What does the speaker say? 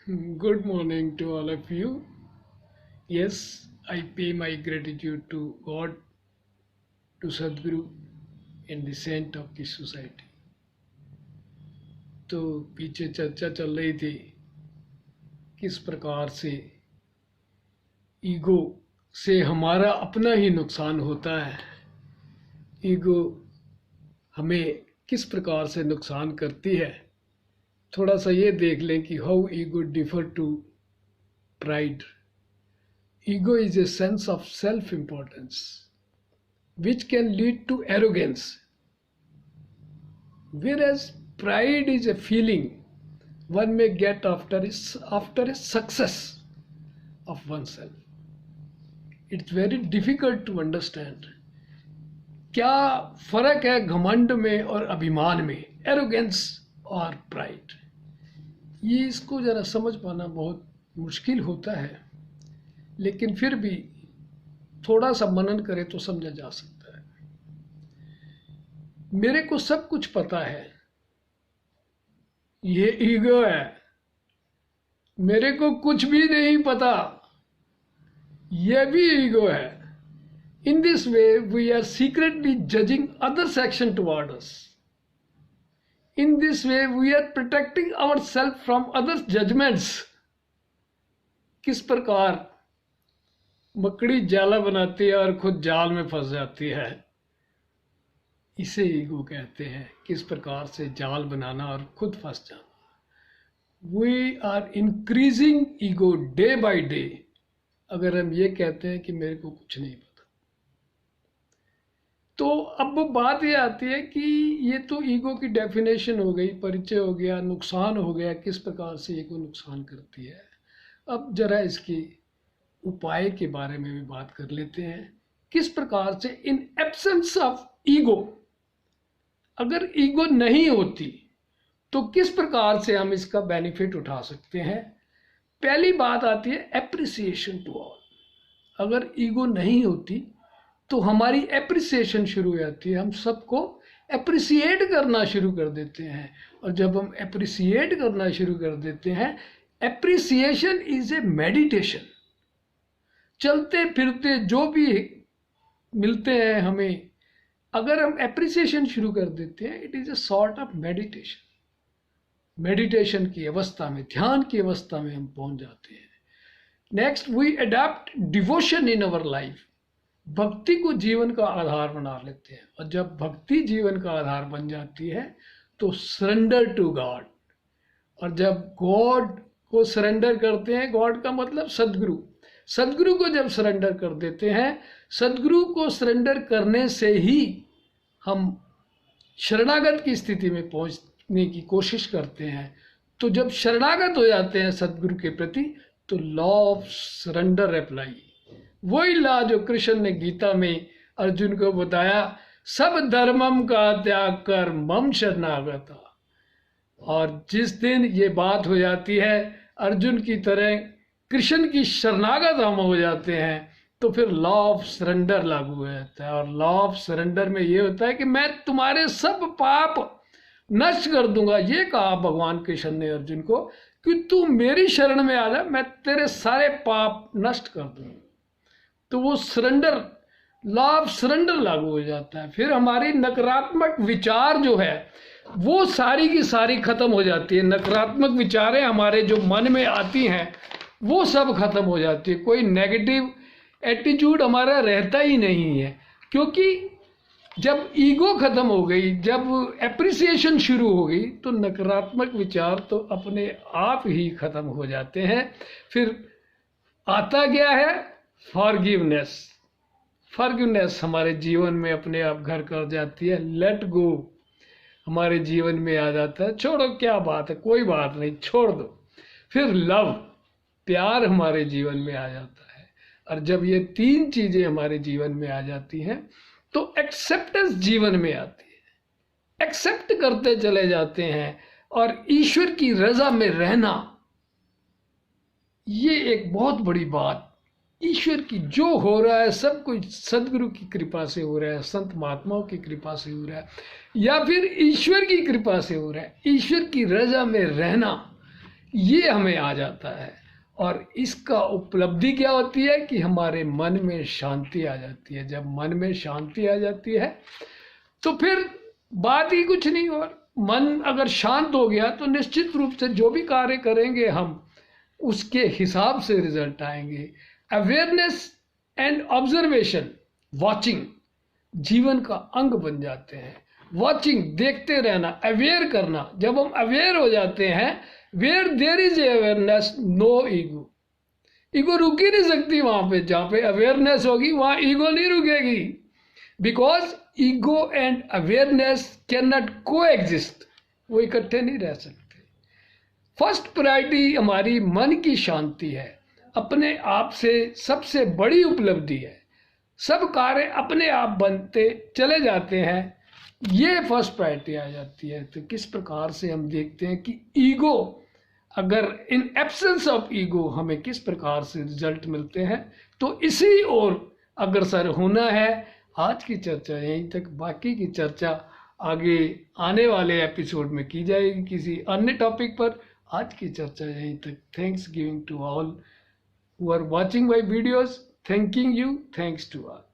Good morning to all of you. Yes, I pay my gratitude to God, to Sadhguru, and the saint of the society. तो पीछे चर्चा चल रही थी किस प्रकार से ईगो से हमारा अपना ही नुकसान होता है। ईगो हमें किस प्रकार से नुकसान करती है। थोड़ा सा ये देख लें कि how ego differ to pride. Ego is a sense of self-importance which can lead to arrogance, whereas pride is a feeling one may get after a success of oneself. It's very difficult to understand क्या फर्क है घमंड में और अभिमान में, arrogance और pride. ये इसको ज़रा समझ पाना बहुत मुश्किल होता है, लेकिन फिर भी थोड़ा सा मनन करे तो समझा जा सकता है। मेरे को सब कुछ पता है, ये ईगो है। मेरे को कुछ भी नहीं पता, ये भी ईगो है। In this way we are secretly judging others action toward us. In this way we are protecting our self from others judgements. किस प्रकार मकड़ी जाला बनाती है और खुद जाल में फंस जाती है, इसे ईगो कहते हैं। किस प्रकार से जाल बनाना और खुद फंस जाना। We are increasing ego day by day अगर हम ये कहते हैं कि मेरे को कुछ नहीं पता। तो अब बात ये आती है कि ये तो ईगो की डेफिनेशन हो गई, परिचय हो गया, नुकसान हो गया, किस प्रकार से ईगो नुकसान करती है। अब जरा इसकी उपाय के बारे में भी बात कर लेते हैं। किस प्रकार से इन एब्सेंस ऑफ ईगो, अगर ईगो नहीं होती तो किस प्रकार से हम इसका बेनिफिट उठा सकते हैं। पहली बात आती है एप्रिसिएशन टू ऑल। अगर ईगो नहीं होती तो हमारी एप्रिसिएशन शुरू हो जाती है, हम सबको एप्रिसिएट करना शुरू कर देते हैं। और जब हम एप्रिसिएट करना शुरू कर देते हैं, एप्रिसिएशन इज ए मेडिटेशन। चलते फिरते जो भी मिलते हैं हमें, अगर हम एप्रिसिएशन शुरू कर देते हैं, it is a sort of meditation. Meditation की अवस्था में, ध्यान की अवस्था में हम पहुंच जाते हैं। Next, we adopt devotion in our life. भक्ति को जीवन का आधार बना लेते हैं, और जब भक्ति जीवन का आधार बन जाती है तो सरेंडर टू गॉड। और जब गॉड को सरेंडर करते हैं, गॉड का मतलब सदगुरु, सदगुरु को जब सरेंडर कर देते हैं, सदगुरु को सरेंडर करने से ही हम शरणागत की स्थिति में पहुंचने की कोशिश करते हैं। तो जब शरणागत हो जाते हैं सदगुरु के प्रति, तो लॉ ऑफ सरेंडर अप्लाई। वही लॉ जो कृष्ण ने गीता में अर्जुन को बताया, सब धर्मम का त्याग कर मम शरणागता। और जिस दिन ये बात हो जाती है, अर्जुन की तरह कृष्ण की शरणागत हम हो जाते हैं, तो फिर लॉ ऑफ सरेंडर लागू हो जाता है। और लॉ ऑफ सरेंडर में ये होता है कि मैं तुम्हारे सब पाप नष्ट कर दूंगा। ये कहा भगवान कृष्ण ने अर्जुन को कि तू मेरी शरण में आ जा, मैं तेरे सारे पाप नष्ट कर दूंगा। तो वो सरेंडर, लॉ ऑफ सरेंडर लागू हो जाता है। फिर हमारी नकारात्मक विचार जो है वो सारी की सारी खत्म हो जाती है। नकारात्मक विचारें हमारे जो मन में आती हैं वो सब खत्म हो जाती है। कोई नेगेटिव एटीट्यूड हमारा रहता ही नहीं है, क्योंकि जब ईगो खत्म हो गई, जब एप्रिसिएशन शुरू हो गई, तो नकारात्मक विचार तो अपने आप ही खत्म हो जाते हैं। फिर आता क्या है? फॉरगिवनेस। फॉरगिवनेस हमारे जीवन में अपने आप घर कर जाती है। लेट गो हमारे जीवन में आ जाता है। छोड़ो, क्या बात है, कोई बात नहीं, छोड़ दो। फिर लव, प्यार हमारे जीवन में आ जाता है। और जब ये तीन चीजें हमारे जीवन में आ जाती हैं, तो एक्सेप्टेंस जीवन में आती है। एक्सेप्ट करते चले जाते हैं, और ईश्वर की रजा में रहना, ये एक बहुत बड़ी बात। ईश्वर की जो हो रहा है सब कुछ सदगुरु की कृपा से हो रहा है, संत महात्माओं की कृपा से हो रहा है, या फिर ईश्वर की कृपा से हो रहा है। ईश्वर की रजा में रहना, ये हमें आ जाता है। और इसका उपलब्धि क्या होती है कि हमारे मन में शांति आ जाती है। जब मन में शांति आ जाती है तो फिर बात ही कुछ नहीं। और मन अगर शांत हो गया तो निश्चित रूप से जो भी कार्य करेंगे हम, उसके हिसाब से रिजल्ट आएंगे। अवेयरनेस एंड ऑब्जर्वेशन, वॉचिंग जीवन का अंग बन जाते हैं। वॉचिंग, देखते रहना, अवेयर करना। जब हम अवेयर हो जाते हैं, where there is awareness no ego. Ego रुक ही नहीं सकती वहां पे। जहां पे अवेयरनेस होगी वहां ईगो नहीं रुकेगी, because ego and awareness can not को एग्जिस्ट। वो इकट्ठे नहीं रह सकते। फर्स्ट प्रायोरिटी हमारी मन की शांति है। अपने आप से सबसे बड़ी उपलब्धि है। सब कार्य अपने आप बनते चले जाते हैं, ये फर्स्ट प्रायोरिटी आ जाती है। तो किस प्रकार से हम देखते हैं कि ईगो, अगर इन एब्सेंस ऑफ ईगो हमें किस प्रकार से रिजल्ट मिलते हैं, तो इसी ओर अग्रसर होना है। आज की चर्चा यहीं तक, बाकी की चर्चा आगे आने वाले एपिसोड में की जाएगी किसी अन्य टॉपिक पर। आज की चर्चा यहीं तक। Thanks giving to all who are watching my videos. Thanking you. Thanks to all.